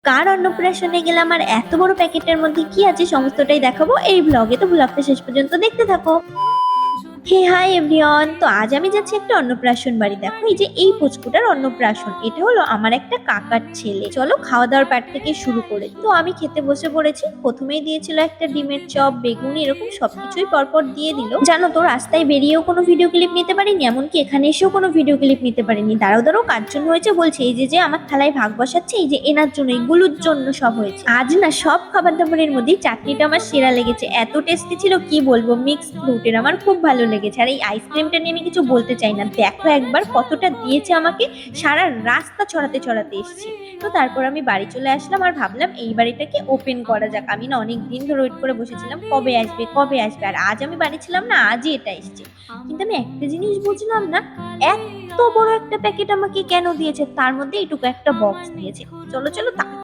কার অন্নপ্রাশনে গেলাম আর এত বড় প্যাকেটের মধ্যে কি আছে সমস্তটাই দেখাবো এই ব্লগে। তো ব্লগটা শেষ পর্যন্ত দেখতে থাকো। হে হাই এভরিওয়ান, তো আজ আমি যাচ্ছি একটা অন্নপ্রাশন বাড়ি। দেখো এই যে এই পুচকুটার অন্নপ্রাশন, এটা হলো আমার একটা কাকার ছেলে। চলো খাওয়া দাওয়ার পাট থেকে শুরু করে। তো আমি খেতে বসে পড়েছি। প্রথমেই দিয়েছিল একটা ডিমের চপ, বেগুনি, এরকম সবকিছুই পরপর দিয়ে দিল। জানো তো রাস্তায় বেরিয়েও কোনো ভিডিও ক্লিপ নিতে পারিনি, এমনকি এখানে এসেও কোনো ভিডিও ক্লিপ নিতে পারিনি। দাঁড়াও দাঁড়াও, কার জন্য হয়েছে বলছে। এই যে আমার থালায় ভাগ বসাচ্ছে, এই যে এনার জন্য, এগুলোর জন্য সব হয়েছে। আজ না সব খাবার দাবারের মধ্যে চাটনিটা আমার সেরা লেগেছে, এত টেস্টি ছিল কি বলবো। মিক্সড ফ্রুটের আমার খুব ভালো লেগেছে। আর এই আইসক্রিমটা নিয়ে আমি কিছু বলতে চাই না, দেখো একবার কতটা দিয়েছে আমাকে, সারা রাস্তা ছড়াতে ছড়াতে এসেছি। তো তারপর আমি বাড়ি চলে আসলাম আর ভাবলাম এই বাড়িটাকে ওপেন করা যাক। আমি না অনেক দিন ধরে ওয়েট করে বসেছিলাম কবে আসবে কবে আসবে, আর আজ আমি বাড়ি ছিলাম না, আজই এটা এসছে। কিন্তু আমি একটা জিনিস বুঝলাম না, এত বড় একটা প্যাকেট আমাকে কেন দিয়েছে, তার মধ্যে এইটুকু একটা বক্স দিয়েছে। চলো চলো